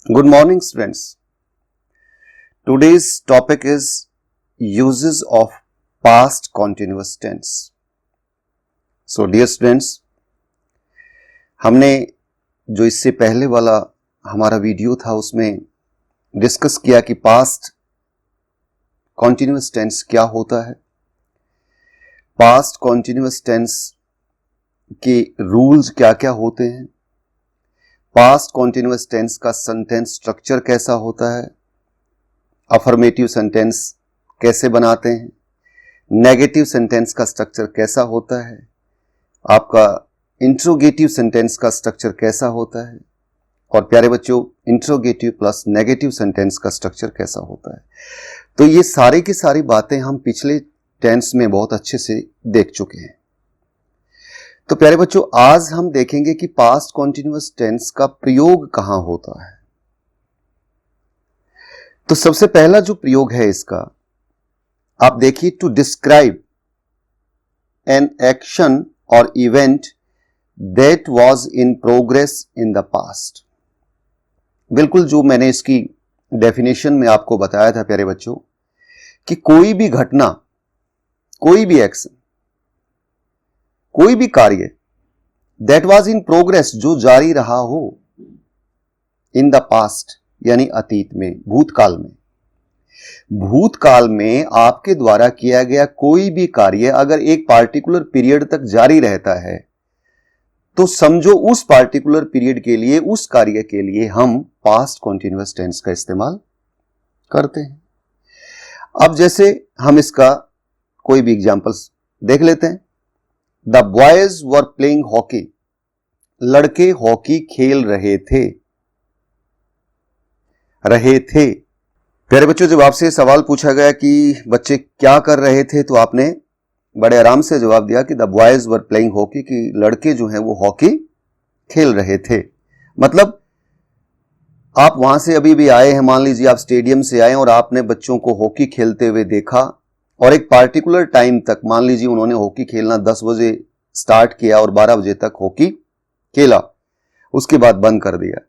Good morning, students. Today's topic is uses of past continuous tense. So, dear students, हमने जो इससे पहले वाला हमारा वीडियो था उसमें डिस्कस किया कि पास्ट कॉन्टिन्यूअस टेंस क्या होता है, पास्ट कॉन्टिन्यूअस टेंस के रूल्स क्या क्या होते हैं, पास्ट कॉन्टिन्यूअस टेंस का सेंटेंस स्ट्रक्चर कैसा होता है, अफर्मेटिव सेंटेंस कैसे बनाते हैं, नेगेटिव सेंटेंस का स्ट्रक्चर कैसा होता है, आपका इंट्रोगेटिव सेंटेंस का स्ट्रक्चर कैसा होता है, और प्यारे बच्चों इंट्रोगेटिव प्लस नेगेटिव सेंटेंस का स्ट्रक्चर कैसा होता है। तो ये सारी की सारी बातें हम पिछले टेंस में बहुत अच्छे से देख चुके हैं। तो प्यारे बच्चों आज हम देखेंगे कि पास्ट कॉन्टिन्यूअस टेंस का प्रयोग कहां होता है। तो सबसे पहला जो प्रयोग है इसका, आप देखिए, टू डिस्क्राइब एन एक्शन और event that was in progress in the past. बिल्कुल जो मैंने इसकी डेफिनेशन में आपको बताया था प्यारे बच्चों कि कोई भी घटना, कोई भी एक्शन, कोई भी कार्य दैट वाज इन प्रोग्रेस, जो जारी रहा हो इन द पास्ट यानी अतीत में, भूतकाल में, भूतकाल में आपके द्वारा किया गया कोई भी कार्य अगर एक पार्टिकुलर पीरियड तक जारी रहता है तो समझो उस पार्टिकुलर पीरियड के लिए, उस कार्य के लिए हम पास्ट कॉन्टिन्यूअस टेंस का इस्तेमाल करते हैं। अब जैसे हम इसका कोई भी एग्जांपल्स देख लेते हैं। The boys were playing hockey, लड़के हॉकी खेल रहे थे। प्यारे बच्चों जब आपसे सवाल पूछा गया कि बच्चे क्या कर रहे थे, तो आपने बड़े आराम से जवाब दिया कि the boys were playing hockey, कि लड़के जो हैं वो हॉकी खेल रहे थे। मतलब आप वहां से अभी भी आए हैं, मान लीजिए आप स्टेडियम से आए और आपने बच्चों को हॉकी खेलते हुए देखा और एक पार्टिकुलर टाइम तक, मान लीजिए उन्होंने हॉकी खेलना 10 बजे स्टार्ट किया और 12 बजे तक हॉकी खेला, उसके बाद बंद कर दिया,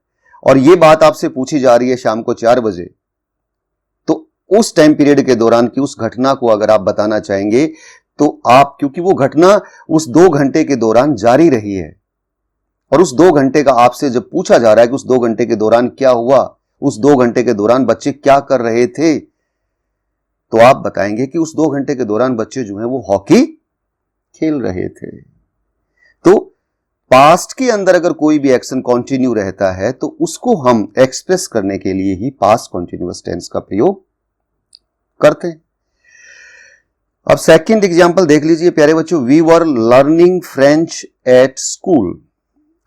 और ये बात आपसे पूछी जा रही है शाम को 4 बजे, तो उस टाइम पीरियड के दौरान की उस घटना को अगर आप बताना चाहेंगे तो आप, क्योंकि वो घटना उस 2 घंटे के दौरान जारी रही है और उस 2 घंटे का आपसे जब पूछा जा रहा है कि उस 2 घंटे के दौरान क्या हुआ, उस 2 घंटे के दौरान बच्चे क्या कर रहे थे, तो आप बताएंगे कि उस 2 घंटे के दौरान बच्चे जो हैं वो हॉकी खेल रहे थे। तो पास्ट के अंदर अगर कोई भी एक्शन कंटिन्यू रहता है तो उसको हम एक्सप्रेस करने के लिए ही पास्ट कंटिन्यूअस टेंस का प्रयोग करते हैं। अब सेकंड एग्जांपल देख लीजिए प्यारे बच्चों। We were learning French at school,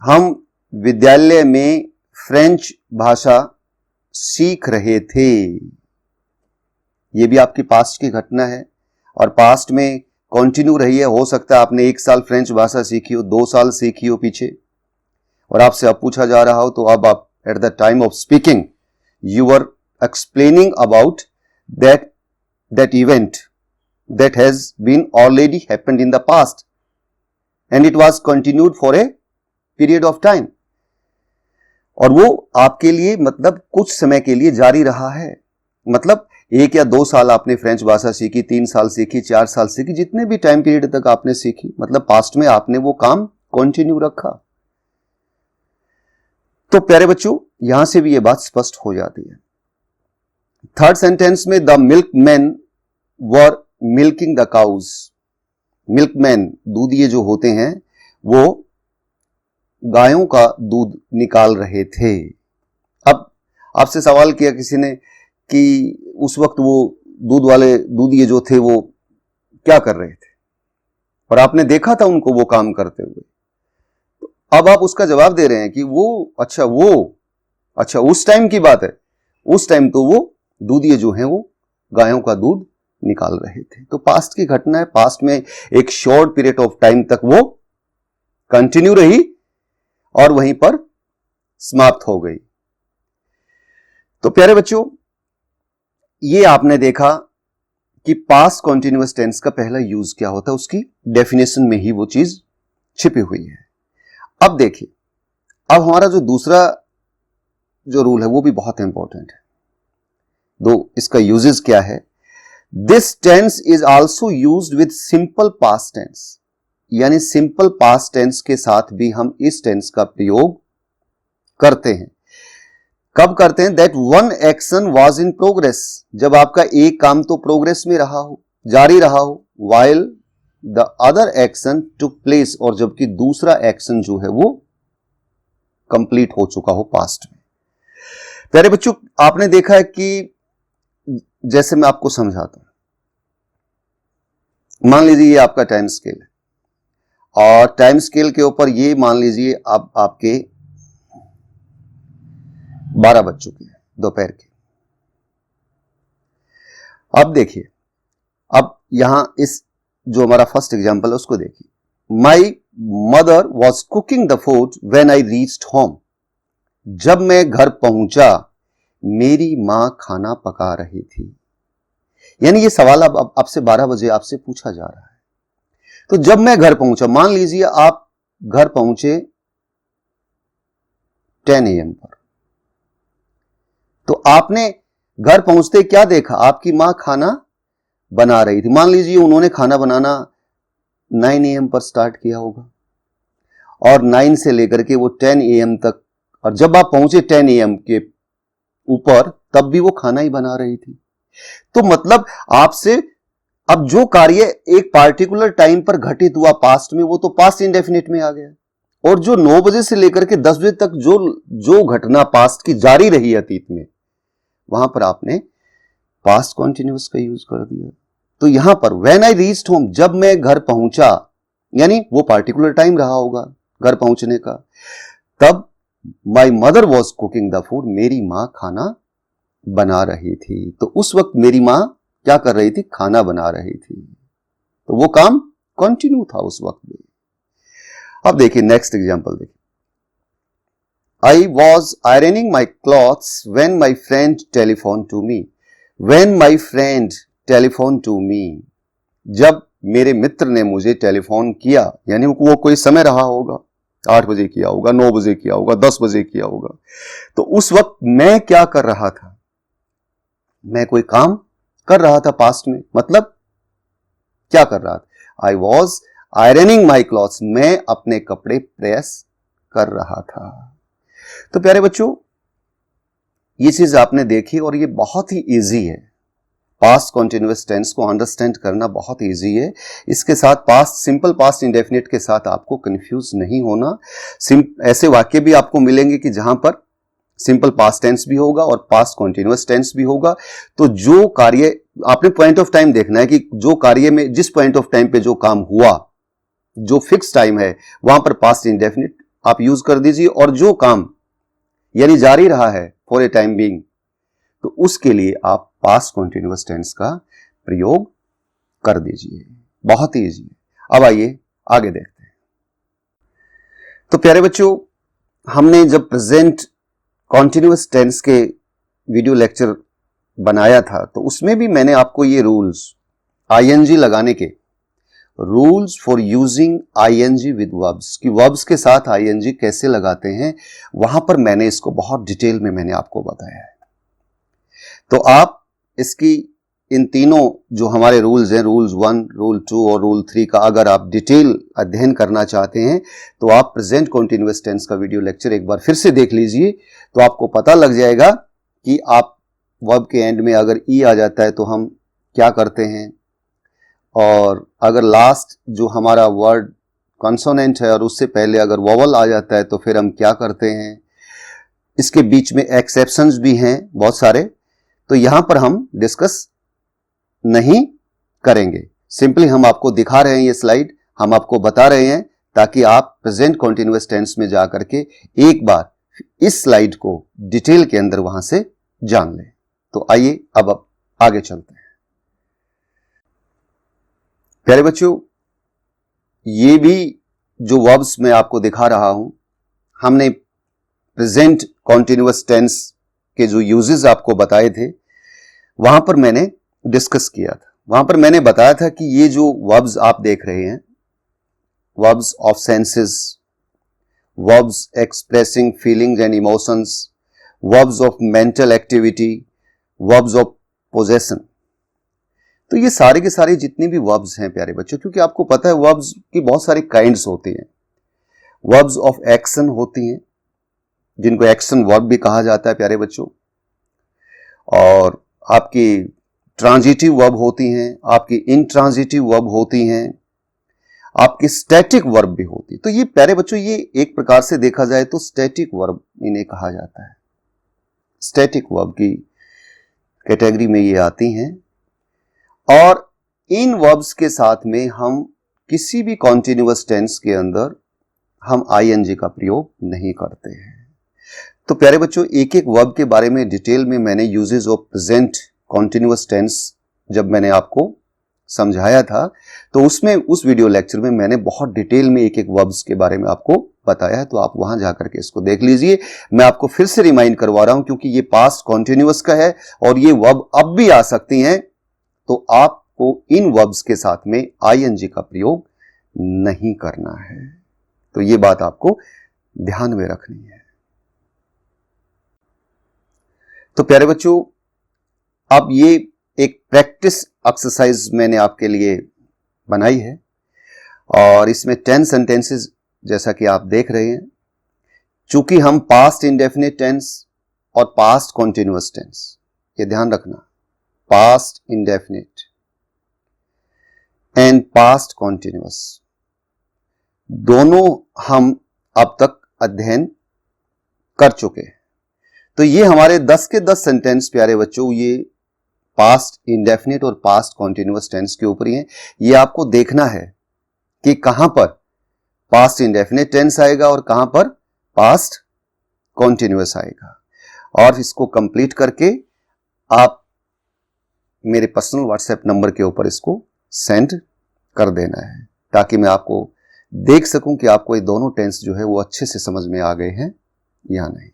हम विद्यालय में फ्रेंच भाषा सीख रहे थे। यह भी आपकी पास्ट की घटना है और पास्ट में कंटिन्यू रही है। हो सकता है आपने 1 साल फ्रेंच भाषा सीखी हो, 2 साल सीखी हो पीछे, और आपसे अब पूछा जा रहा हो तो अब आप at the time of speaking you are explaining about that event that has been already happened in the past and it was continued for a period of time, और वो आपके लिए मतलब कुछ समय के लिए जारी रहा है। मतलब 1 या 2 साल आपने फ्रेंच भाषा सीखी, 3 साल सीखी, 4 साल सीखी, जितने भी टाइम पीरियड तक आपने सीखी, मतलब पास्ट में आपने वो काम कंटिन्यू रखा। तो प्यारे बच्चों यहां से भी ये बात स्पष्ट हो जाती है। थर्ड सेंटेंस में the milkman were milking the cows, milkman दूधिये जो होते हैं वो गायों का दूध निकाल रहे थे। अब आपसे सवाल किया किसी ने कि उस वक्त वो दूध वाले दूधिये जो थे वो क्या कर रहे थे, और आपने देखा था उनको वो काम करते हुए, तो अब आप उसका जवाब दे रहे हैं कि वो अच्छा उस टाइम की बात है, उस टाइम तो वो दूधिये जो हैं वो गायों का दूध निकाल रहे थे। तो पास्ट की घटना है, पास्ट में एक शॉर्ट पीरियड ऑफ टाइम तक वो कंटिन्यू रही और वहीं पर समाप्त हो गई। तो प्यारे बच्चों ये आपने देखा कि पास्ट कॉन्टिन्यूअस टेंस का पहला यूज क्या होता है, उसकी डेफिनेशन में ही वो चीज छिपी हुई है। अब देखिए, अब हमारा जो दूसरा जो रूल है वो भी बहुत इंपॉर्टेंट है। दो इसका यूजेस क्या है? This tense is also used with simple past tense, यानी सिंपल पास्ट टेंस के साथ भी हम इस टेंस का प्रयोग करते हैं। कब करते हैं? That one action was in progress, जब आपका एक काम तो प्रोग्रेस में रहा हो, जारी रहा हो, while the other action took place, और जबकि दूसरा एक्शन जो है वो कंप्लीट हो चुका हो पास्ट में। प्यारे बच्चों, आपने देखा है कि जैसे मैं आपको समझाता हूं, मान लीजिए ये आपका टाइम स्केल है और टाइम स्केल के ऊपर ये मान लीजिए अब आपके 12 बज चुके हैं दोपहर के। अब देखिए, अब यहां इस जो हमारा फर्स्ट एग्जांपल है उसको देखिए। My mother was cooking the food when I reached home, जब मैं घर पहुंचा मेरी मां खाना पका रही थी। यानी ये सवाल अब आपसे 12 बजे आपसे पूछा जा रहा है। तो जब मैं घर पहुंचा, मान लीजिए आप घर पहुंचे 10 AM पर, तो आपने घर पहुंचते क्या देखा? आपकी मां खाना बना रही थी। मान लीजिए उन्होंने खाना बनाना 9 AM पर स्टार्ट किया होगा और 9 से लेकर के वो 10 AM तक, और जब आप पहुंचे 10 AM के ऊपर तब भी वो खाना ही बना रही थी। तो मतलब आपसे अब जो कार्य एक पार्टिकुलर टाइम पर घटित हुआ पास्ट में, वो तो पास्ट इंडेफिनिट में आ गया, और जो 9 बजे से लेकर के 10 बजे तक जो घटना पास्ट की जारी रही अतीत में, वहां पर आपने पास्ट कॉन्टिन्यूअस का यूज कर दिया। तो यहां पर व्हेन आई रीच्ड होम, जब मैं घर पहुंचा, यानी वो पार्टिकुलर टाइम रहा होगा घर पहुंचने का। तब my mother was cooking the food, मेरी मां खाना बना रही थी। तो उस वक्त मेरी मां क्या कर रही थी? खाना बना रही थी। तो वो काम कंटिन्यू था उस वक्त में। अब देखिए नेक्स्ट एग्जांपल देखिए। I was ironing my clothes when my friend telephone to me, when my friend telephone to me, जब मेरे मित्र ने मुझे टेलीफोन किया, यानी वो कोई समय रहा होगा, 8 बजे किया होगा, 9 बजे किया होगा, 10 बजे किया होगा। तो उस वक्त मैं क्या कर रहा था? मैं कोई काम कर रहा था पास्ट में। मतलब क्या कर रहा था? आई वॉज आयरनिंग माई क्लॉथ्स, मैं अपने कपड़े प्रेस कर रहा था। तो प्यारे बच्चों, ये चीज आपने देखी और ये बहुत ही इजी है। पास्ट कॉन्टिन्यूअस टेंस को अंडरस्टैंड करना बहुत इजी है। इसके साथ पास्ट, सिंपल पास्ट इंडेफिनिट के साथ आपको कंफ्यूज नहीं होना। ऐसे वाक्य भी आपको मिलेंगे कि जहां पर सिंपल पास्ट टेंस भी होगा और पास्ट कॉन्टिन्यूअस टेंस भी होगा। तो जो कार्य आपने पॉइंट ऑफ टाइम देखना है कि जो कार्य में जिस पॉइंट ऑफ टाइम पे जो काम हुआ, जो फिक्स टाइम है, वहां पर पास्ट इंडेफिनिट आप यूज कर दीजिए, और जो काम यानी जारी रहा है फॉर ए टाइम बीइंग, तो उसके लिए आप पास्ट कॉन्टिन्यूअस टेंस का प्रयोग कर दीजिए। बहुत ही इजी है। अब आइए आगे देखते हैं। तो प्यारे बच्चों, हमने जब प्रेजेंट कॉन्टिन्यूअस टेंस के वीडियो लेक्चर बनाया था तो उसमें भी मैंने आपको ये रूल्स, आईएनजी लगाने के rules for using ING with verbs, कि वर्ब्स के साथ आईएनजी कैसे लगाते हैं, वहां पर मैंने इसको बहुत डिटेल में मैंने आपको बताया है। तो आप इसकी इन तीनों जो हमारे रूल्स हैं, रूल्स 1, रूल 2 और रूल 3 का अगर आप डिटेल अध्ययन करना चाहते हैं तो आप प्रेजेंट कॉन्टिन्यूअस टेंस का वीडियो लेक्चर एक बार फिर से देख लीजिए, तो आपको पता लग जाएगा कि आप वर्ब के एंड में अगर ई आ जाता है तो हम क्या करते हैं, और अगर लास्ट जो हमारा वर्ड कॉन्सोनेंट है और उससे पहले अगर वोवल आ जाता है तो फिर हम क्या करते हैं। इसके बीच में एक्सेप्शंस भी हैं बहुत सारे, तो यहां पर हम डिस्कस नहीं करेंगे। सिंपली हम आपको दिखा रहे हैं, ये स्लाइड हम आपको बता रहे हैं ताकि आप प्रेजेंट कॉन्टिन्यूअस टेंस में जाकर के एक बार इस स्लाइड को डिटेल के अंदर वहां से जान लें। तो आइए अब आगे चलते हैं। प्यारे बच्चों, ये भी जो वर्ब्स मैं आपको दिखा रहा हूं, हमने प्रेजेंट कॉन्टिन्यूअस टेंस के जो यूजेस आपको बताए थे वहां पर मैंने डिस्कस किया था। वहां पर मैंने बताया था कि ये जो वर्ब्स आप देख रहे हैं, verbs of senses, verbs expressing feelings and emotions, verbs of mental activity, verbs of possession. तो ये सारे के सारे जितने भी वर्ब्स हैं प्यारे बच्चों, क्योंकि आपको पता है वर्ब्स की बहुत सारी काइंड्स होती हैं। वर्ब्स ऑफ एक्शन होती हैं, जिनको एक्शन वर्ब भी कहा जाता है प्यारे बच्चों, और आपकी ट्रांजिटिव वर्ब होती हैं, आपकी इंट्रांजिटिव वर्ब होती हैं, आपकी स्टैटिक वर्ब भी होती है। तो ये प्यारे बच्चों, ये एक प्रकार से देखा जाए तो स्टैटिक वर्ब इन्हें कहा जाता है। स्टैटिक वर्ब की कैटेगरी में ये आती हैं, और इन वर्ब्स के साथ में हम किसी भी कॉन्टिन्यूअस टेंस के अंदर हम आईएनजी का प्रयोग नहीं करते हैं। तो प्यारे बच्चों, एक एक वर्ब के बारे में डिटेल में मैंने uses of present continuous tense जब मैंने आपको समझाया था, तो उसमें उस वीडियो लेक्चर में मैंने बहुत डिटेल में एक एक वर्ब्स के बारे में आपको बताया है। तो आप वहां जाकर के इसको देख लीजिए। मैं आपको फिर से रिमाइंड करवा रहा हूं, क्योंकि ये पास्ट कॉन्टिन्यूअस का है और ये वर्ब अब भी आ सकती हैं, तो आपको इन वर्ब्स के साथ में आईएनजी का प्रयोग नहीं करना है। तो ये बात आपको ध्यान में रखनी है। तो प्यारे बच्चों, अब ये एक प्रैक्टिस एक्सरसाइज मैंने आपके लिए बनाई है, और इसमें 10 सेंटेंसेस जैसा कि आप देख रहे हैं, चूंकि हम पास्ट इंडेफिनिट टेंस और पास्ट कॉन्टिन्यूअस टेंस, ये ध्यान रखना, past indefinite and past continuous दोनों हम अब तक अध्ययन कर चुके हैं। तो ये हमारे 10 के 10 सेंटेंस प्यारे बच्चों, ये पास्ट इंडेफिनिट और पास्ट कॉन्टिन्यूअस टेंस के ऊपर ही है। ये आपको देखना है कि कहां पर पास्ट इंडेफिनिट टेंस आएगा और कहां पर पास्ट कॉन्टिन्यूअस आएगा, और इसको कंप्लीट करके आप मेरे पर्सनल व्हाट्सएप नंबर के ऊपर इसको सेंड कर देना है, ताकि मैं आपको देख सकूं कि आपको ये दोनों टेंस जो है वो अच्छे से समझ में आ गए हैं या नहीं।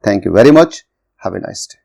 Thank you very much. Have a nice day.